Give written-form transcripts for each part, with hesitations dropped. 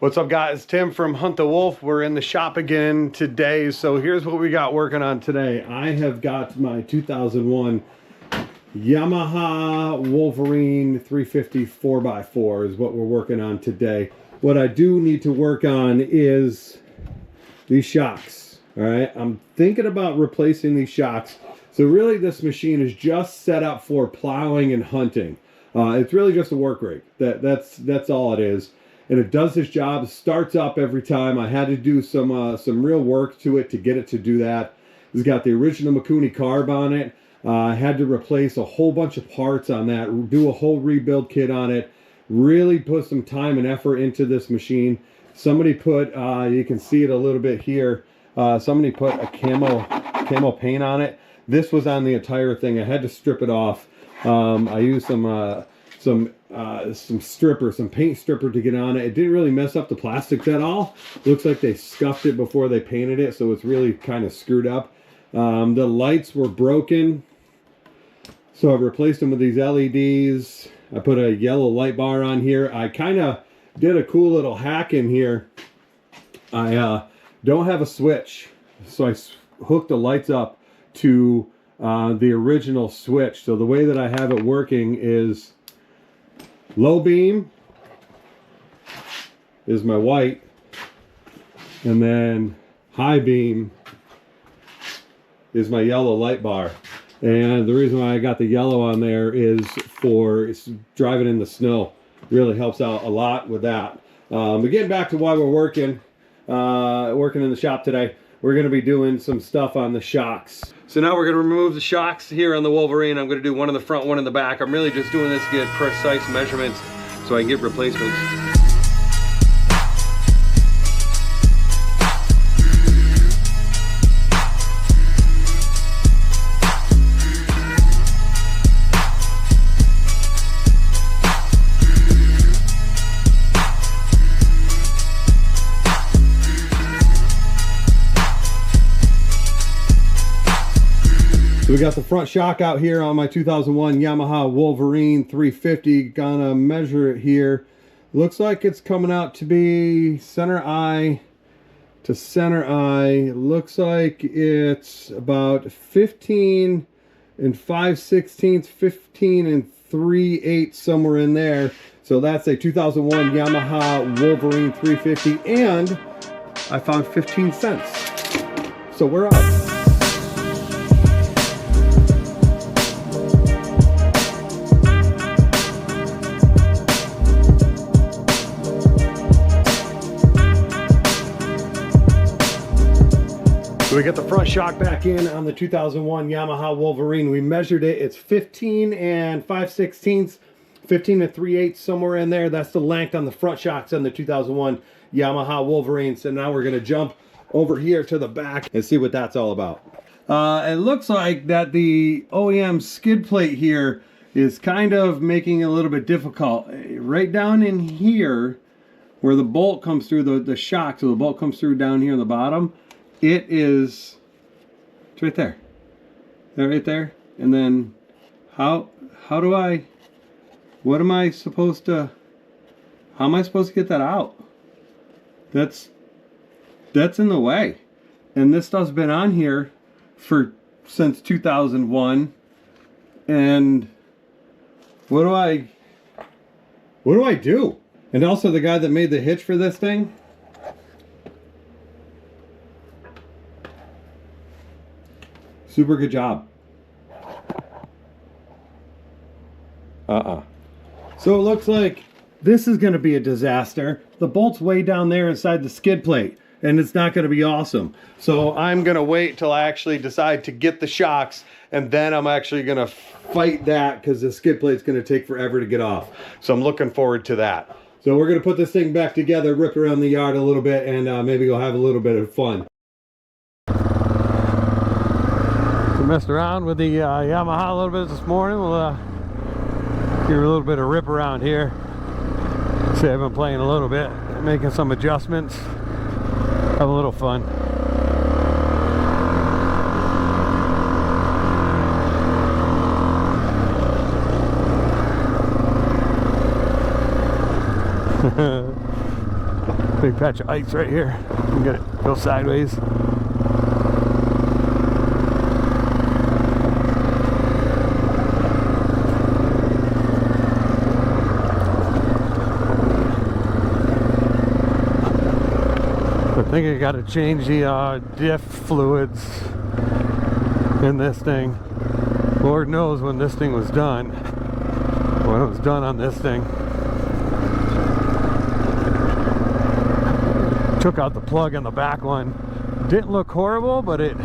What's up, guys? Tim from Hunt the Wolf. We're in the shop again today. So here's what we got working on today. I have got my 2001 Yamaha Wolverine 350 4x4 is what we're working on today. What I do need to work on is these shocks. All right, I'm thinking about replacing these shocks. So really this machine is just set up for plowing and hunting. It's really just a work rig. That's all it is. And it does its job, starts up every time. I had to do some real work to it to get it to do that. It's got the original Mikuni carb on it. I had to replace a whole bunch of parts on that, do a whole rebuild kit on it, really put some time and effort into this machine. Somebody put, you can see it a little bit here, somebody put a camo paint on it. This was on the entire thing. I had to strip it off. I used some paint stripper to get on it. It didn't really mess up the plastics at all. Looks like they scuffed it before they painted it, so it's really kind of screwed up. The lights were broken, so I replaced them with these LEDs. I put a yellow light bar on here. I kind of did a cool little hack in here. I don't have a switch, so I hooked the lights up to the original switch. So the way that I have it working is low beam is my white, and then high beam is my yellow light bar. And the reason why I got the yellow on there is for driving in the snow. Really helps out a lot with that. But getting back to why we're working in the shop today, we're going to be doing some stuff on the shocks. So now we're going to remove the shocks here on the Wolverine. I'm going to do one in the front, one in the back. I'm really just doing this to get precise measurements so I can get replacements. We got the front shock out here on my 2001 Yamaha Wolverine 350. Gonna measure it here. Looks like it's coming out to be center eye to center eye. Looks like it's about 15 and 5/16, 15 and 3/8, somewhere in there. So that's a 2001 Yamaha Wolverine 350, and I found 15 cents. So we're up. So we got the front shock back in on the 2001 Yamaha Wolverine. We measured it. It's 15 and 5/16, 15 and 3/8, somewhere in there. That's the length on the front shocks on the 2001 Yamaha Wolverine. So now we're going to jump over here to the back and see what that's all about. It looks like that the OEM skid plate here is kind of making it a little bit difficult. Right down in here where the bolt comes through the shock, so the bolt comes through down here on the bottom. It's right there. That right there. And then how am I supposed to get that out? That's in the way. And this stuff's been on here since 2001. And what do I do? And also the guy that made the hitch for this thing, super good job. So it looks like this is going to be a disaster. The bolt's way down there inside the skid plate, and it's not going to be awesome. So I'm going to wait till I actually decide to get the shocks, and then I'm actually going to fight that because the skid plate's going to take forever to get off. So I'm looking forward to that. So we're going to put this thing back together, rip around the yard a little bit, and maybe go have a little bit of fun. Messed around with the Yamaha a little bit this morning. We'll give a little bit of rip around here. See, I've been playing a little bit, making some adjustments, have a little fun. Big patch of ice right here. I'm gonna go sideways. I think I gotta change the diff fluids in this thing. Lord knows when this thing was done. When it was done on this thing. Took out the plug on the back one. Didn't look horrible, but it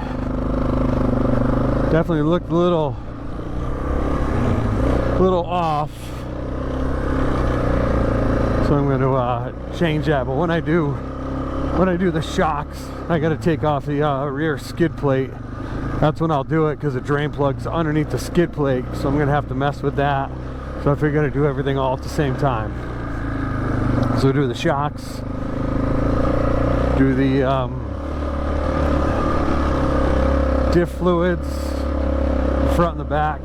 definitely looked a little off. So I'm going to change that. But when I do the shocks, I got to take off the rear skid plate. That's when I'll do it, because the drain plug's underneath the skid plate. So I'm going to have to mess with that. So I figure to do everything all at the same time. So do the shocks. Do the diff fluids, front and the back.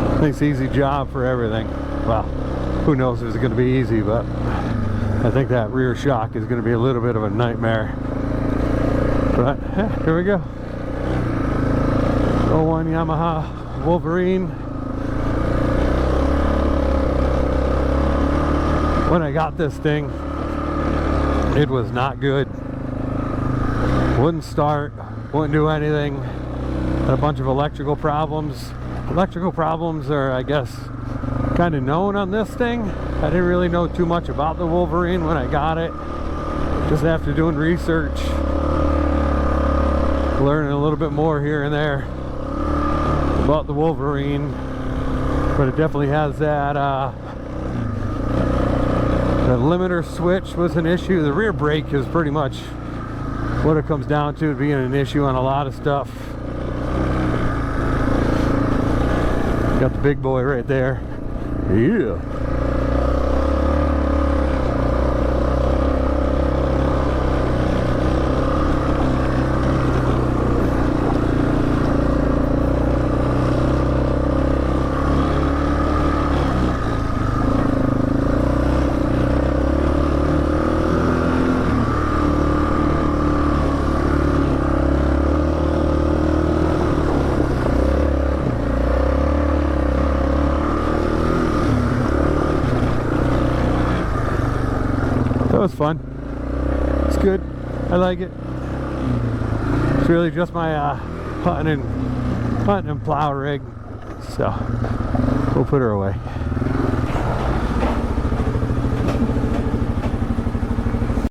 I think it's an easy job for everything. Well, who knows if it's going to be easy, but I think that rear shock is going to be a little bit of a nightmare. But here we go. 01 Yamaha Wolverine. When I got this thing, it was not good. Wouldn't start, wouldn't do anything. Had a bunch of electrical problems. Electrical problems are, I guess, kind of known on this thing. I didn't really know too much about the Wolverine when I got it. Just after doing research, learning a little bit more here and there about the Wolverine. But it definitely has that the limiter switch was an issue. The rear brake is pretty much what it comes down to being an issue on a lot of stuff. Got the big boy right there. Yeah. That was fun. It's good. I like it. It's really just my hunting and plow rig. So we'll put her away.